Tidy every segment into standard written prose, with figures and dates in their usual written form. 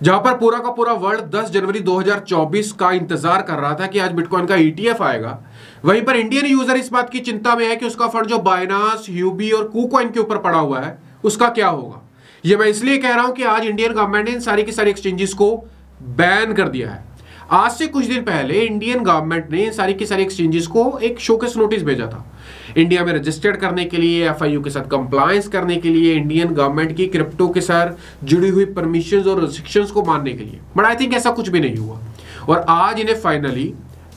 जहां पर पूरा का पूरा वर्ल्ड 10 जनवरी 2024 का इंतजार कर रहा था कि आज बिटकॉइन का ईटीएफ आएगा, वहीं पर इंडियन यूजर इस बात की चिंता में है कि उसका फंड जो बाइनांस, ह्यूबी और कूकॉइन के ऊपर पड़ा हुआ है उसका क्या होगा। यह मैं इसलिए कह रहा हूं कि आज इंडियन गवर्नमेंट ने इन सारी की सारी एक्सचेंजेस को बैन कर दिया है। आज से कुछ दिन पहले इंडियन गवर्नमेंट ने इन सारी की सारी एक्सचेंजेस को एक शोकेस नोटिस भेजा था इंडिया में रजिस्टर्ड करने के लिए, एफआईयू के साथ कंप्लायंस करने के लिए, इंडियन गवर्नमेंट की क्रिप्टो के साथ जुड़ी हुई परमिशंस और रिस्ट्रिक्शंस को मानने के लिए। बट आई थिंक ऐसा कुछ भी नहीं हुआ और आज इन्हें फाइनली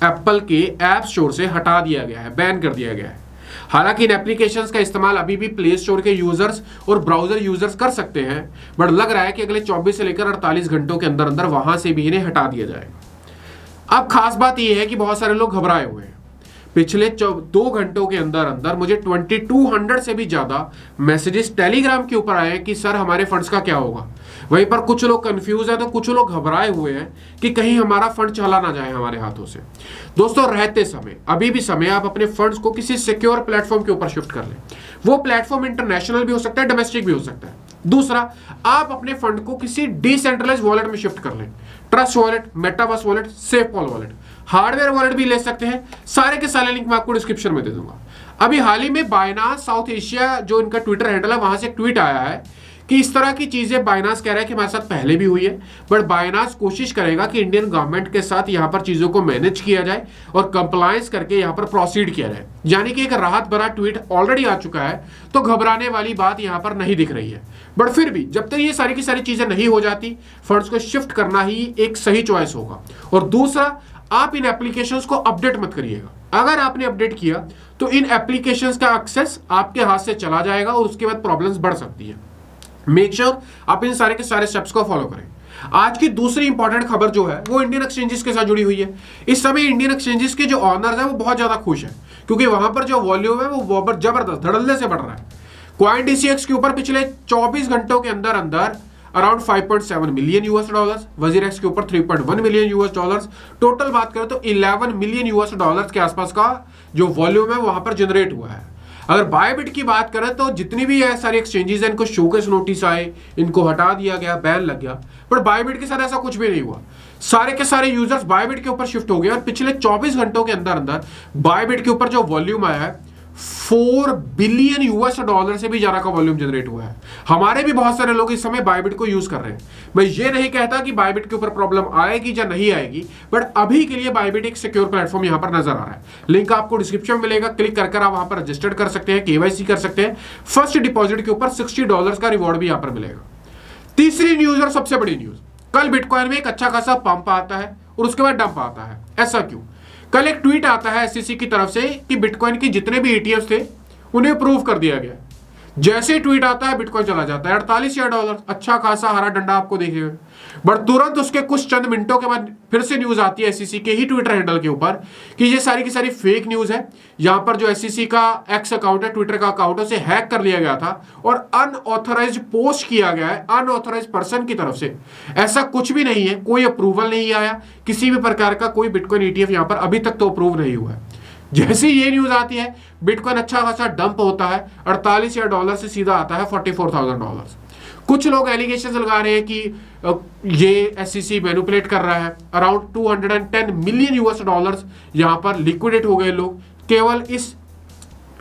एप्पल के ऐप स्टोर से हटा दिया गया है, बैन कर दिया गया है। हालांकि इन एप्लीकेशंस का इस्तेमाल अभी भी प्ले स्टोर के यूजर्स और ब्राउजर यूजर्स कर सकते हैं, बट लग रहा है कि अगले 24 से लेकर 48 घंटों के अंदर अंदर वहां से भी इन्हें हटा दिया जाएगा। अब खास बात यह है कि बहुत सारे लोग घबराए हुए हैं। पिछले 2 घंटों के अंदर अंदर मुझे 2200 से भी ज्यादा मैसेजेस टेलीग्राम के ऊपर आए कि सर हमारे फंड्स का क्या होगा। वहीं पर कुछ लोग कंफ्यूज है तो कुछ लोग घबराए हुए हैं कि कहीं हमारा फंड चला ना जाए हमारे हाथों से। दोस्तों, रहते समय अभी भी समय आप अपने फंड्स को किसी सिक्योर प्लेटफॉर्म के ऊपर शिफ्ट कर लें। वो प्लेटफॉर्म इंटरनेशनल भी हो सकता है, डोमेस्टिक भी हो सकता है। दूसरा, आप अपने फंड को किसी डिसेंट्रलाइज वॉलेट में शिफ्ट कर लें। Trust wallet, metaverse wallet, SafePal wallet, hardware wallet भी ले सकते हैं। सारे के सारे लिंक मैं आपको डिस्क्रिप्शन में दे दूंगा। अभी हाल ही में बाइनांस साउथ एशिया जो इनका ट्विटर हैंडल है, वहां से एक ट्वीट आया है कि इस तरह की चीजें बाइनांस कह रहा है कि हमारे साथ पहले भी हुई है, बट बाइनांस कोशिश करेगा कि इंडियन गवर्नमेंट के साथ यहां पर चीजों को मैनेज किया जाए और कंप्लायंस करके यहां पर प्रोसीड किया जाए। यानी कि एक राहत भरा ट्वीट ऑलरेडी आ चुका है, तो घबराने वाली बात यहां पर नहीं दिख रही है। बट फिर भी जब तक ये सारी की सारी चीजें नहीं हो जाती, फंड्स को शिफ्ट करना ही एक सही चॉइस होगा। और दूसरा, आप इन एप्लीकेशंस को अपडेट मत करिएगा। अगर आपने अपडेट किया तो इन एप्लीकेशंस का एक्सेस आपके हाथ से चला जाएगा और उसके बाद प्रॉब्लम्स बढ़ सकती है। मेक श्योर आप इन सारे के सारे स्टेप्स को फॉलो करें। आज की दूसरी इंपॉर्टेंट खबर जो है वो इंडियन एक्सचेंजेस के साथ जुड़ी हुई है। इस समय इंडियन एक्सचेंजेस के जो ऑनर्स हैं वो बहुत ज्यादा खुश हैं, क्योंकि वहां पर जो वॉल्यूम है वो जबरदस्त धड़ल्ले से बढ़ रहा है। CoinDCX के ऊपर पिछले 24 घंटों के अंदर अंदर around 5.7 million US dollars, WazirX के ऊपर 3.1 मिलियन यूएस डॉलर्स, टोटल बात करें तो 11 मिलियन यूएस डॉलर्स के आसपास का जो वॉल्यूम है वहां पर जनरेट हुआ है। अगर बायबिट की बात करें तो जितनी भी है सारी एक्सचेंजेस हैं, इनको शोकेस नोटिस आए, इनको हटा दिया गया, बैन लग गया, पर बायबिट के साथ ऐसा कुछ भी नहीं हुआ। सारे के सारे यूजर्स बायबिट के ऊपर शिफ्ट हो गए और पिछले 24 घंटों के अंदर अंदर बायबिट के ऊपर जो वॉल्यूम आया है 4 बिलियन यूएस डॉलर से भी ज्यादा का वॉल्यूम जनरेट हुआ है। हमारे भी बहुत सारे लोग इस समय बायबिट को यूज कर रहे हैं। मैं ये नहीं कहता कि बायबिट के ऊपर प्रॉब्लम आएगी या नहीं आएगी, बट अभी के लिए बायबिट एक सिक्योर प्लेटफॉर्म यहां पर नजर आ रहा है। लिंक आपको डिस्क्रिप्शन में मिलेगा, क्लिक कर आप वहां पर रजिस्टर्ड कर सकते हैं, केवाईसी कर सकते हैं। फर्स्ट डिपॉजिट के ऊपर $60 का रिवॉर्ड भी यहां पर मिलेगा। तीसरी न्यूज और सबसे बड़ी न्यूज, कल बिटकॉइन में एक अच्छा खासा पंप आता है और उसके बाद डंप आता है। ऐसा क्यों? कल एक ट्वीट आता है एसईसी की तरफ से कि बिटकॉइन के जितने भी ईटीएफ थे उन्हें अप्रूव कर दिया गया। जैसे ट्वीट आता है बिटकॉइन चला जाता है $48, अच्छा खासा हरा डंडा आपको देखेगा। बट तुरंत उसके कुछ चंद मिनटों के बाद फिर से न्यूज आती है एसईसी के ही ट्विटर हैंडल के ऊपर कि ये सारी की सारी फेक न्यूज है। यहां पर जो एसईसी का एक्स अकाउंट है, ट्विटर का अकाउंट है, उसे हैक कर लिया गया था और अनऑथराइज्ड पोस्ट किया गया है अनऑथराइज्ड पर्सन की तरफ से। ऐसा कुछ भी नहीं है, कोई अप्रूवल नहीं आया, किसी भी प्रकार का कोई बिटकॉइन ईटीएफ यहां पर अभी तक तो अप्रूव नहीं हुआ है। जैसे ये न्यूज आती है बिटकॉइन अच्छा खासा डंप होता है, $48 से सीधा आता है $44,000। कुछ लोग एलिगेशन लगा रहे हैं कि ये एसईसी मैनिपुलेट कर रहा है। अराउंड 210 मिलियन यूएस डॉलर्स यहां पर लिक्विडेट हो गए लोग, केवल इस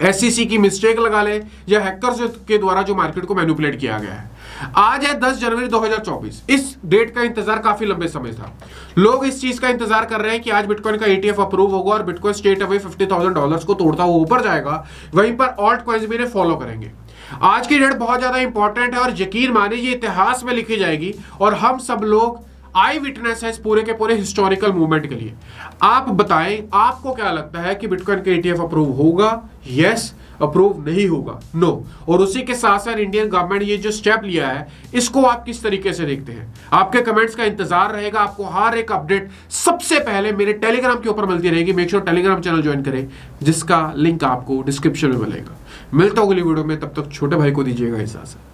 एसईसी की मिस्टेक लगा ले या हैकर्स के द्वारा जो मार्केट को मैनिपुलेट किया गया है। आज है 10 जनवरी 2024। इस डेट का इंतजार काफी लंबे समय था। लोग इस चीज का इंतजार कर रहे हैं कि आज बिटकॉइन का ईटीएफ अप्रूव होगा और बिटकॉइन स्ट्रेट अवे $50,000 को तोड़ता हुआ ऊपर जाएगा। वहीं पर ऑल्ट कॉइन्स भी इन्हें फॉलो करेंगे। आज की डेट बहुत ज्यादा इंपॉर्टेंट है और यकीन मानिए ये इतिहास में लिखी जाएगी और हम सब लोग आई विटनेस है इस पूरे के पूरे हिस्टोरिकल मूवमेंट के लिए। आप बताएं, आपको क्या लगता है कि बिटकॉइन का ईटीएफ अप्रूव होगा? यस, अप्रूव नहीं होगा? नो। और उसी के साथ साथ इंडियन गवर्नमेंट ये जो स्टेप लिया है इसको आप किस तरीके से देखते हैं? आपके कमेंट्स का इंतजार रहेगा। आपको हर एक अपडेट सबसे पहले मेरे टेलीग्राम के ऊपर मिलती रहेगी। Make sure Telegram channel join करें, जिसका लिंक आपको डिस्क्रिप्शन में मिलेगा। मिलता हूं अगली वीडियो में, तब तक छोटे भाई को दीजिएगा इजाजत।